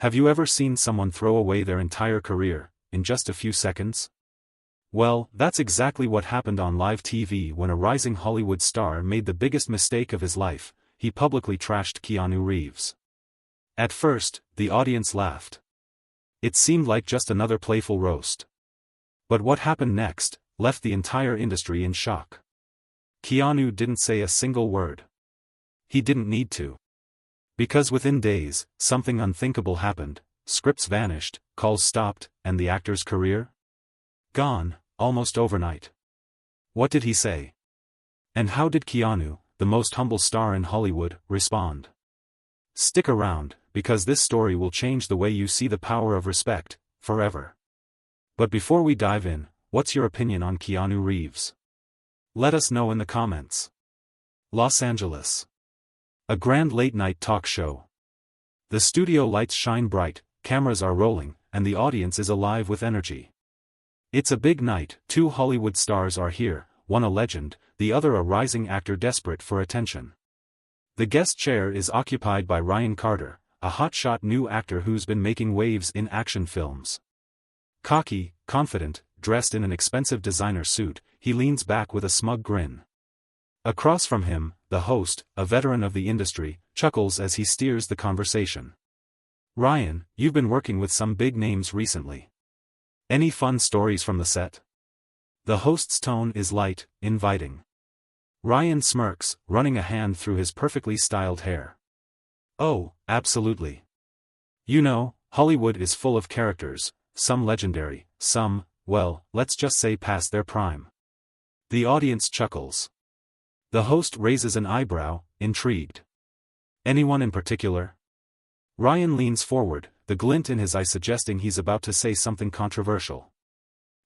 Have you ever seen someone throw away their entire career, in just a few seconds? Well, that's exactly what happened on live TV when a rising Hollywood star made the biggest mistake of his life. He publicly trashed Keanu Reeves. At first, the audience laughed. It seemed like just another playful roast. But what happened next left the entire industry in shock. Keanu didn't say a single word. He didn't need to. Because within days, something unthinkable happened. Scripts vanished, calls stopped, and the actor's career? Gone, almost overnight. What did he say? And how did Keanu, the most humble star in Hollywood, respond? Stick around, because this story will change the way you see the power of respect, forever. But before we dive in, what's your opinion on Keanu Reeves? Let us know in the comments. Los Angeles. A grand late-night talk show. The studio lights shine bright, cameras are rolling, and the audience is alive with energy. It's a big night. Two Hollywood stars are here, one a legend, the other a rising actor desperate for attention. The guest chair is occupied by Ryan Carter, a hotshot new actor who's been making waves in action films. Cocky, confident, dressed in an expensive designer suit, he leans back with a smug grin. Across from him, the host, a veteran of the industry, chuckles as he steers the conversation. Ryan, you've been working with some big names recently. Any fun stories from the set? The host's tone is light, inviting. Ryan smirks, running a hand through his perfectly styled hair. Oh, absolutely. You know, Hollywood is full of characters, some legendary, some, well, let's just say past their prime. The audience chuckles. The host raises an eyebrow, intrigued. Anyone in particular? Ryan leans forward, the glint in his eye suggesting he's about to say something controversial.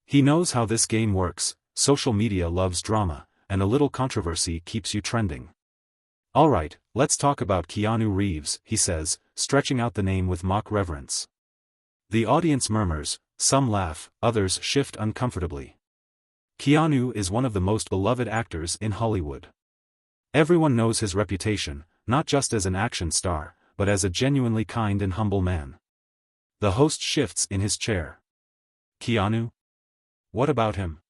He knows how this game works. Social media loves drama, and a little controversy keeps you trending. Alright, let's talk about Keanu Reeves, he says, stretching out the name with mock reverence. The audience murmurs, some laugh, others shift uncomfortably. Keanu is one of the most beloved actors in Hollywood. Everyone knows his reputation, not just as an action star, but as a genuinely kind and humble man. The host shifts in his chair. Keanu? What about him?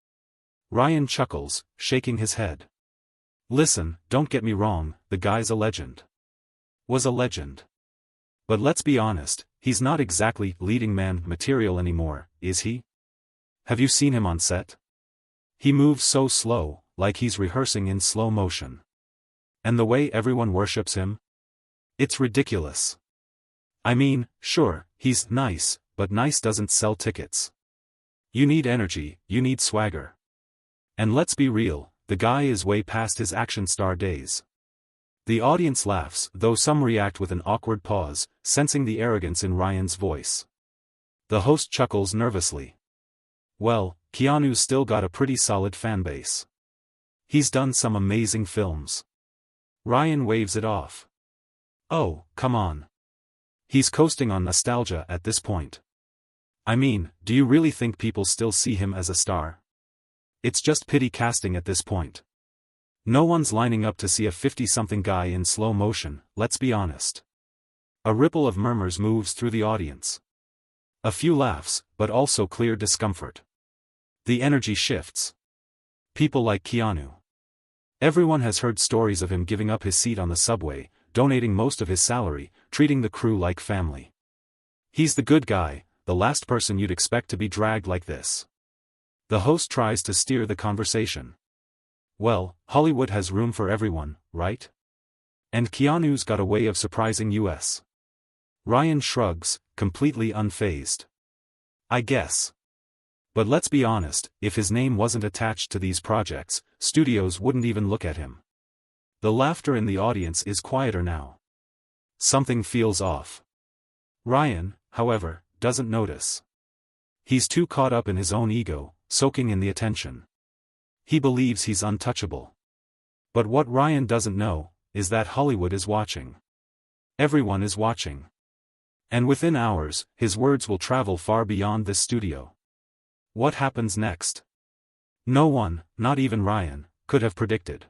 Ryan chuckles, shaking his head. Listen, don't get me wrong, the guy's a legend. Was a legend. But let's be honest, he's not exactly leading man material anymore, is he? Have you seen him on set? He moves so slow, like he's rehearsing in slow motion. And the way everyone worships him? It's ridiculous. I mean, sure, he's nice, but nice doesn't sell tickets. You need energy, you need swagger. And let's be real, the guy is way past his action star days. The audience laughs, though some react with an awkward pause, sensing the arrogance in Ryan's voice. The host chuckles nervously. Well, Keanu's still got a pretty solid fanbase. He's done some amazing films. Ryan waves it off. Oh, come on. He's coasting on nostalgia at this point. I mean, do you really think people still see him as a star? It's just pity casting at this point. No one's lining up to see a 50-something guy in slow motion, let's be honest. A ripple of murmurs moves through the audience. A few laughs, but also clear discomfort. The energy shifts. People like Keanu. Everyone has heard stories of him giving up his seat on the subway, donating most of his salary, treating the crew like family. He's the good guy, the last person you'd expect to be dragged like this. The host tries to steer the conversation. Well, Hollywood has room for everyone, right? And Keanu's got a way of surprising us. Ryan shrugs, completely unfazed. I guess. But let's be honest, if his name wasn't attached to these projects, studios wouldn't even look at him. The laughter in the audience is quieter now. Something feels off. Ryan, however, doesn't notice. He's too caught up in his own ego, soaking in the attention. He believes he's untouchable. But what Ryan doesn't know, is that Hollywood is watching. Everyone is watching. And within hours, his words will travel far beyond this studio. What happens next? No one, not even Ryan, could have predicted.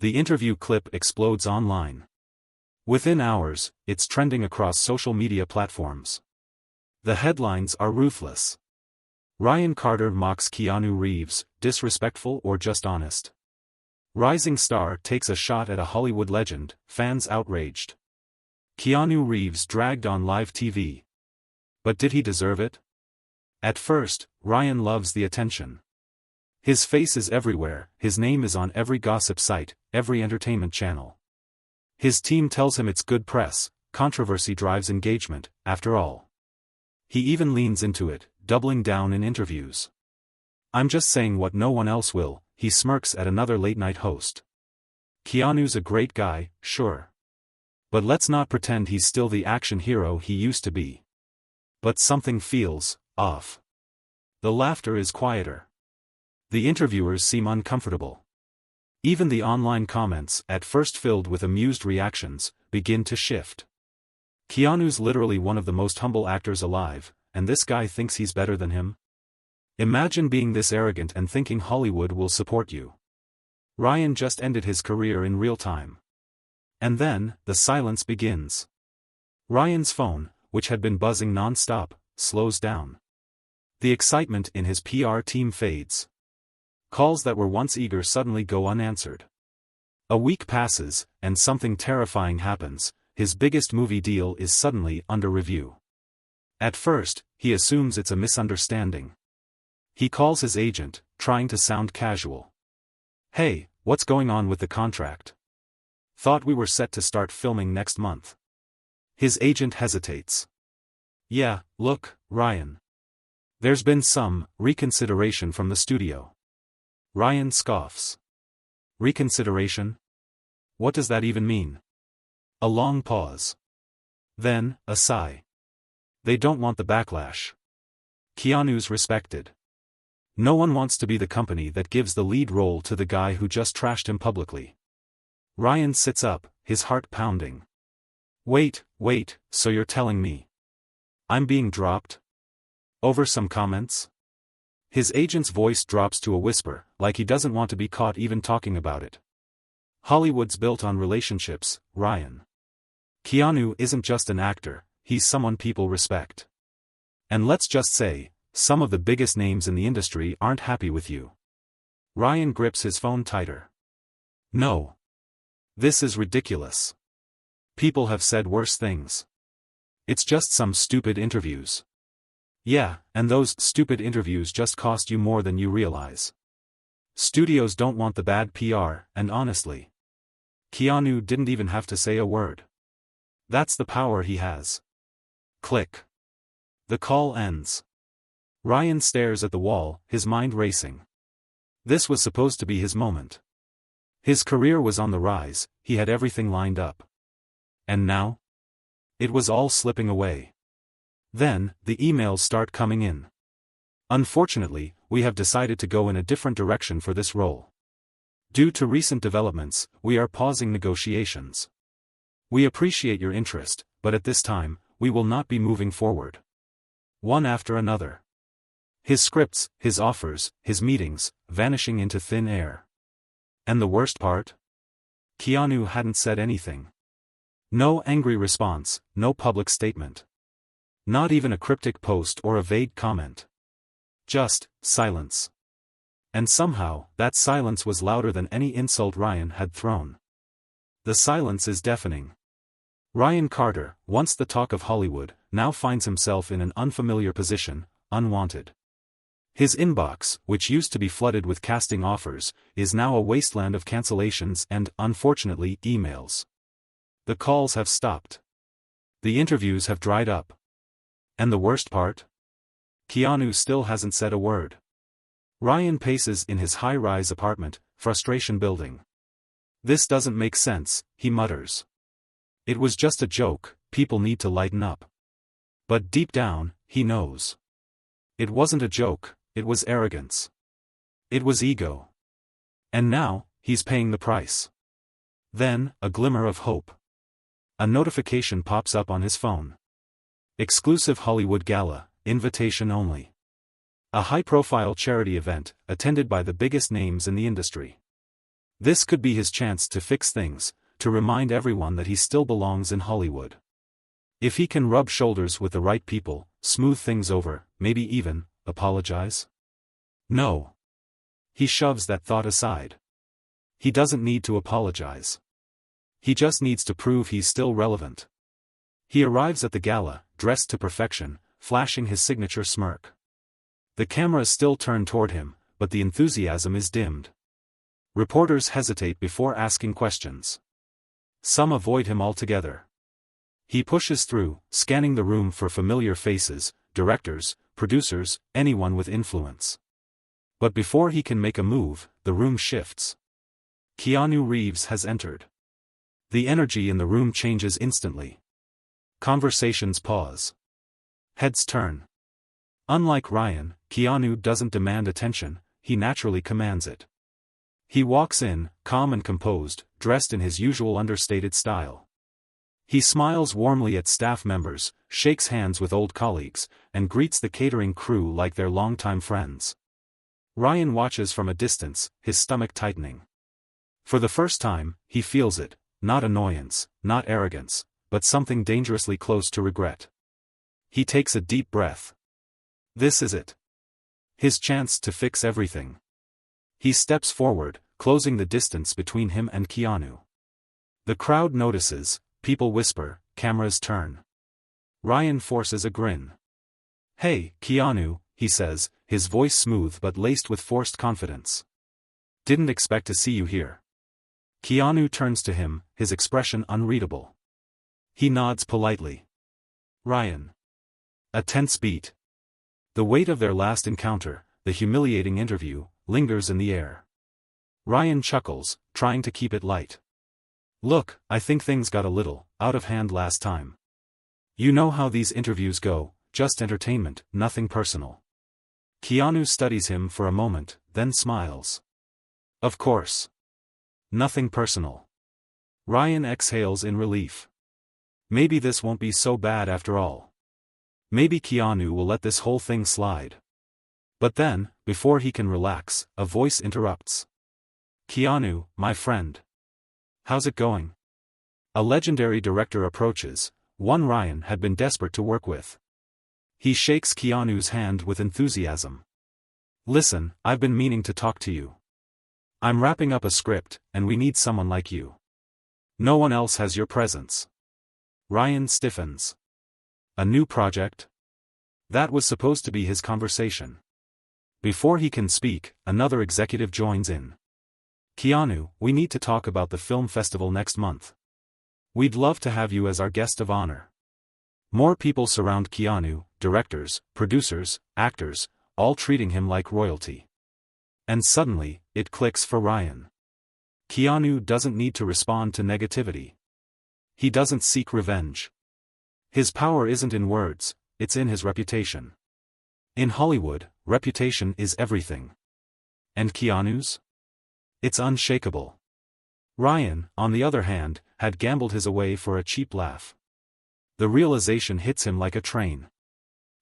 The interview clip explodes online. Within hours, it's trending across social media platforms. The headlines are ruthless. Ryan Carter mocks Keanu Reeves, disrespectful or just honest. Rising star takes a shot at a Hollywood legend, fans outraged. Keanu Reeves dragged on live TV. But did he deserve it? At first, Ryan loves the attention. His face is everywhere, his name is on every gossip site, every entertainment channel. His team tells him it's good press, controversy drives engagement, after all. He even leans into it, doubling down in interviews. "I'm just saying what no one else will," he smirks at another late-night host. Keanu's a great guy, sure. But let's not pretend he's still the action hero he used to be. But something feels off. The laughter is quieter. The interviewers seem uncomfortable. Even the online comments, at first filled with amused reactions, begin to shift. Keanu's literally one of the most humble actors alive, and this guy thinks he's better than him? Imagine being this arrogant and thinking Hollywood will support you. Ryan just ended his career in real time. And then, the silence begins. Ryan's phone, which had been buzzing non-stop, slows down. The excitement in his PR team fades. Calls that were once eager suddenly go unanswered. A week passes, and something terrifying happens. His biggest movie deal is suddenly under review. At first, he assumes it's a misunderstanding. He calls his agent, trying to sound casual. "Hey, what's going on with the contract? Thought we were set to start filming next month." His agent hesitates. "Yeah, look, Ryan. There's been some reconsideration from the studio." Ryan scoffs. "Reconsideration? What does that even mean?" A long pause. Then, a sigh. "They don't want the backlash. Keanu's respected. No one wants to be the company that gives the lead role to the guy who just trashed him publicly." Ryan sits up, his heart pounding. Wait, so you're telling me I'm being dropped? Over some comments?" His agent's voice drops to a whisper, like he doesn't want to be caught even talking about it. "Hollywood's built on relationships, Ryan. Keanu isn't just an actor, he's someone people respect. And let's just say, some of the biggest names in the industry aren't happy with you." Ryan grips his phone tighter. "No. This is ridiculous. People have said worse things. It's just some stupid interviews." "Yeah, and those stupid interviews just cost you more than you realize. Studios don't want the bad PR, and honestly, Keanu didn't even have to say a word. That's the power he has." Click. The call ends. Ryan stares at the wall, his mind racing. This was supposed to be his moment. His career was on the rise, he had everything lined up. And now? It was all slipping away. Then, the emails start coming in. "Unfortunately, we have decided to go in a different direction for this role. Due to recent developments, we are pausing negotiations. We appreciate your interest, but at this time, we will not be moving forward." One after another. His scripts, his offers, his meetings, vanishing into thin air. And the worst part? Keanu hadn't said anything. No angry response, no public statement. Not even a cryptic post or a vague comment. Just silence. And somehow, that silence was louder than any insult Ryan had thrown. The silence is deafening. Ryan Carter, once the talk of Hollywood, now finds himself in an unfamiliar position, unwanted. His inbox, which used to be flooded with casting offers, is now a wasteland of cancellations and, unfortunately, emails. The calls have stopped. The interviews have dried up. And the worst part? Keanu still hasn't said a word. Ryan paces in his high-rise apartment, frustration building. "This doesn't make sense," he mutters. "It was just a joke, people need to lighten up." But deep down, he knows. It wasn't a joke, it was arrogance. It was ego. And now, he's paying the price. Then, a glimmer of hope. A notification pops up on his phone. Exclusive Hollywood Gala, invitation only. A high-profile charity event, attended by the biggest names in the industry. This could be his chance to fix things, to remind everyone that he still belongs in Hollywood. If he can rub shoulders with the right people, smooth things over, maybe even apologize? No. He shoves that thought aside. He doesn't need to apologize. He just needs to prove he's still relevant. He arrives at the gala, dressed to perfection, flashing his signature smirk. The camera is still turned toward him, but the enthusiasm is dimmed. Reporters hesitate before asking questions. Some avoid him altogether. He pushes through, scanning the room for familiar faces, directors, producers, anyone with influence. But before he can make a move, the room shifts. Keanu Reeves has entered. The energy in the room changes instantly. Conversations pause. Heads turn. Unlike Ryan, Keanu doesn't demand attention, he naturally commands it. He walks in, calm and composed, dressed in his usual understated style. He smiles warmly at staff members, shakes hands with old colleagues, and greets the catering crew like they're longtime friends. Ryan watches from a distance, his stomach tightening. For the first time, he feels it, not annoyance, not arrogance, but something dangerously close to regret. He takes a deep breath. This is it. His chance to fix everything. He steps forward, closing the distance between him and Keanu. The crowd notices, people whisper, cameras turn. Ryan forces a grin. "Hey, Keanu," he says, his voice smooth but laced with forced confidence. "Didn't expect to see you here." Keanu turns to him, his expression unreadable. He nods politely. "Ryan." A tense beat. The weight of their last encounter, the humiliating interview, lingers in the air. Ryan chuckles, trying to keep it light. "Look, I think things got a little out of hand last time. You know how these interviews go, just entertainment, nothing personal." Keanu studies him for a moment, then smiles. "Of course. Nothing personal." Ryan exhales in relief. Maybe this won't be so bad after all. Maybe Keanu will let this whole thing slide. But then, before he can relax, a voice interrupts. "Keanu, my friend. How's it going?" A legendary director approaches, one Ryan had been desperate to work with. He shakes Keanu's hand with enthusiasm. "Listen, I've been meaning to talk to you. I'm wrapping up a script, and we need someone like you. No one else has your presence." Ryan stiffens. A new project? That was supposed to be his conversation. Before he can speak, another executive joins in. "Keanu, we need to talk about the film festival next month. We'd love to have you as our guest of honor." More people surround Keanu, directors, producers, actors, all treating him like royalty. And suddenly, it clicks for Ryan. Keanu doesn't need to respond to negativity. He doesn't seek revenge. His power isn't in words, it's in his reputation. In Hollywood, reputation is everything. And Keanu's? It's unshakable. Ryan, on the other hand, had gambled his away for a cheap laugh. The realization hits him like a train.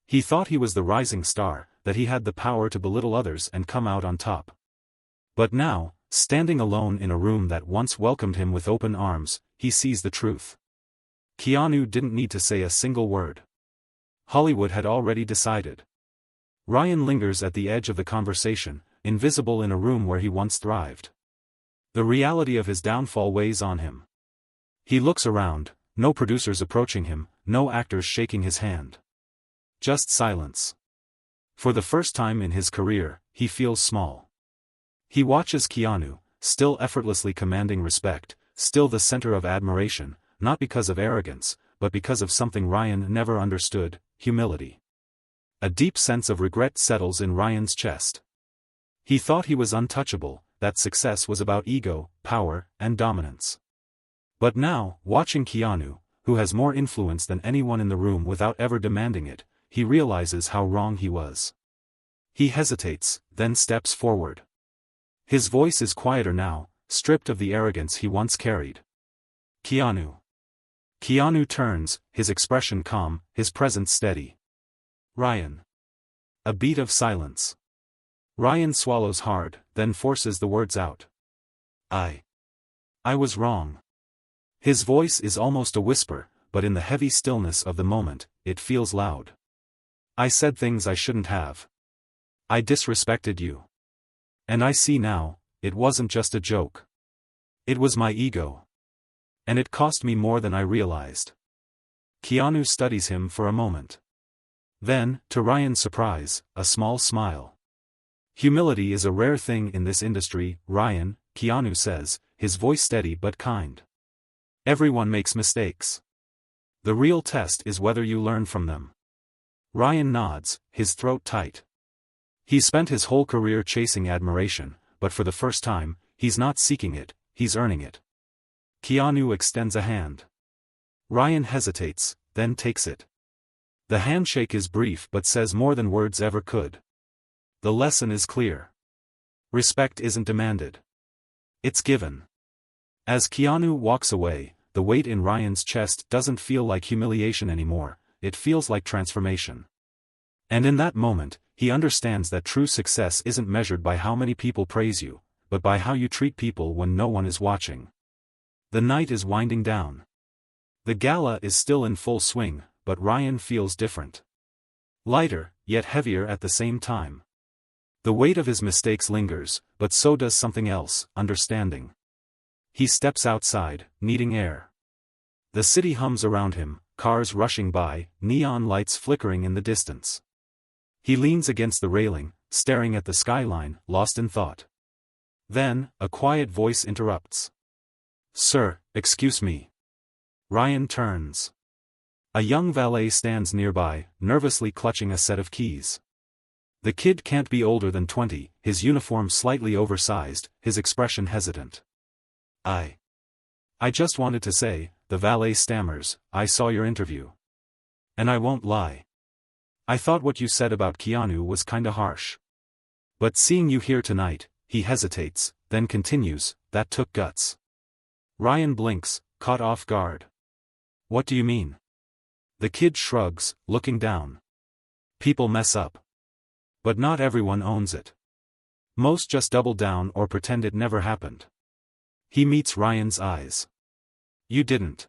He thought he was the rising star, that he had the power to belittle others and come out on top. But now, standing alone in a room that once welcomed him with open arms, he sees the truth. Keanu didn't need to say a single word. Hollywood had already decided. Ryan lingers at the edge of the conversation, invisible in a room where he once thrived. The reality of his downfall weighs on him. He looks around, no producers approaching him, no actors shaking his hand. Just silence. For the first time in his career, he feels small. He watches Keanu, still effortlessly commanding respect, still the center of admiration, not because of arrogance, but because of something Ryan never understood, humility. A deep sense of regret settles in Ryan's chest. He thought he was untouchable, that success was about ego, power, and dominance. But now, watching Keanu, who has more influence than anyone in the room without ever demanding it, he realizes how wrong he was. He hesitates, then steps forward. His voice is quieter now, stripped of the arrogance he once carried. "Keanu." Keanu turns, his expression calm, his presence steady. "Ryan." A beat of silence. Ryan swallows hard, then forces the words out. I was wrong. His voice is almost a whisper, but in the heavy stillness of the moment, it feels loud. I said things I shouldn't have. I disrespected you. And I see now, it wasn't just a joke. It was my ego. And it cost me more than I realized. Keanu studies him for a moment. Then, to Ryan's surprise, a small smile. Humility is a rare thing in this industry, Ryan, Keanu says, his voice steady but kind. Everyone makes mistakes. The real test is whether you learn from them. Ryan nods, his throat tight. He spent his whole career chasing admiration, but for the first time, he's not seeking it, he's earning it. Keanu extends a hand. Ryan hesitates, then takes it. The handshake is brief but says more than words ever could. The lesson is clear. Respect isn't demanded. It's given. As Keanu walks away, the weight in Ryan's chest doesn't feel like humiliation anymore, it feels like transformation. And in that moment, he understands that true success isn't measured by how many people praise you, but by how you treat people when no one is watching. The night is winding down. The gala is still in full swing, but Ryan feels different. Lighter, yet heavier at the same time. The weight of his mistakes lingers, but so does something else, understanding. He steps outside, needing air. The city hums around him, cars rushing by, neon lights flickering in the distance. He leans against the railing, staring at the skyline, lost in thought. Then, a quiet voice interrupts. "Sir, excuse me." Ryan turns. A young valet stands nearby, nervously clutching a set of keys. The kid can't be older than 20, his uniform slightly oversized, his expression hesitant. I just wanted to say," the valet stammers, "I saw your interview. And I won't lie. I thought what you said about Keanu was kinda harsh. But seeing you here tonight," he hesitates, then continues, "that took guts." Ryan blinks, caught off guard. "What do you mean?" The kid shrugs, looking down. "People mess up. But not everyone owns it. Most just double down or pretend it never happened." He meets Ryan's eyes. "You didn't."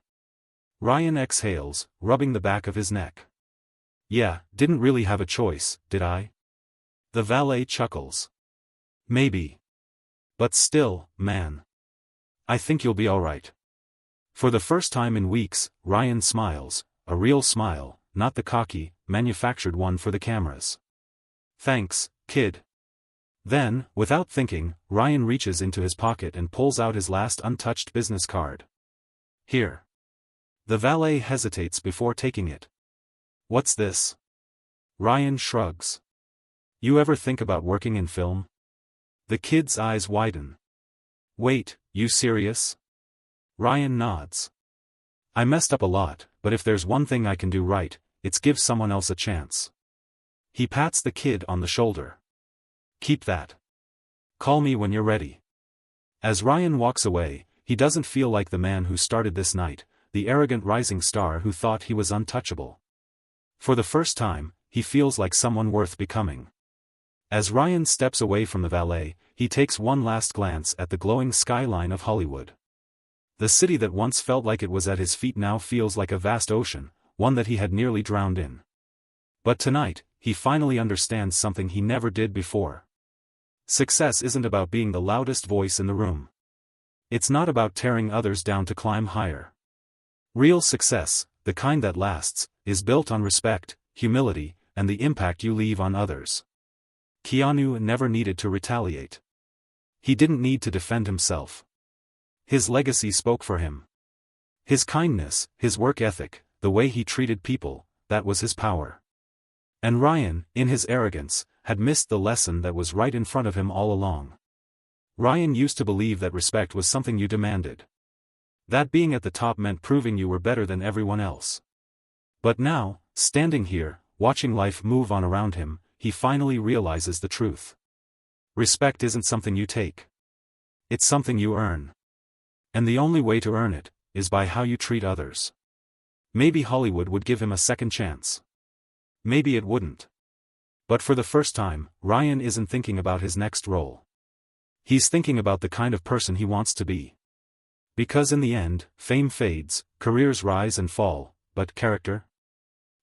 Ryan exhales, rubbing the back of his neck. "Yeah, didn't really have a choice, did I?" The valet chuckles. "Maybe. But still, man. I think you'll be alright." For the first time in weeks, Ryan smiles, a real smile, not the cocky, manufactured one for the cameras. "Thanks, kid." Then, without thinking, Ryan reaches into his pocket and pulls out his last untouched business card. "Here." The valet hesitates before taking it. "What's this?" Ryan shrugs. "You ever think about working in film?" The kid's eyes widen. "Wait, you serious?" Ryan nods. "I messed up a lot, but if there's one thing I can do right, it's give someone else a chance." He pats the kid on the shoulder. "Keep that. Call me when you're ready." As Ryan walks away, he doesn't feel like the man who started this night, the arrogant rising star who thought he was untouchable. For the first time, he feels like someone worth becoming. As Ryan steps away from the valet, he takes one last glance at the glowing skyline of Hollywood. The city that once felt like it was at his feet now feels like a vast ocean, one that he had nearly drowned in. But tonight, he finally understands something he never did before. Success isn't about being the loudest voice in the room. It's not about tearing others down to climb higher. Real success, the kind that lasts, is built on respect, humility, and the impact you leave on others. Keanu never needed to retaliate. He didn't need to defend himself. His legacy spoke for him. His kindness, his work ethic, the way he treated people, that was his power. And Ryan, in his arrogance, had missed the lesson that was right in front of him all along. Ryan used to believe that respect was something you demanded. That being at the top meant proving you were better than everyone else. But now, standing here, watching life move on around him, he finally realizes the truth. Respect isn't something you take. It's something you earn. And the only way to earn it, is by how you treat others. Maybe Hollywood would give him a second chance. Maybe it wouldn't. But for the first time, Ryan isn't thinking about his next role. He's thinking about the kind of person he wants to be. Because in the end, fame fades, careers rise and fall, but character?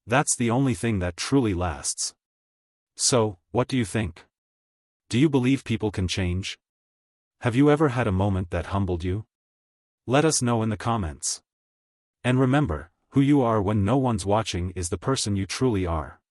That's the only thing that truly lasts. So, what do you think? Do you believe people can change? Have you ever had a moment that humbled you? Let us know in the comments. And remember, who you are when no one's watching is the person you truly are.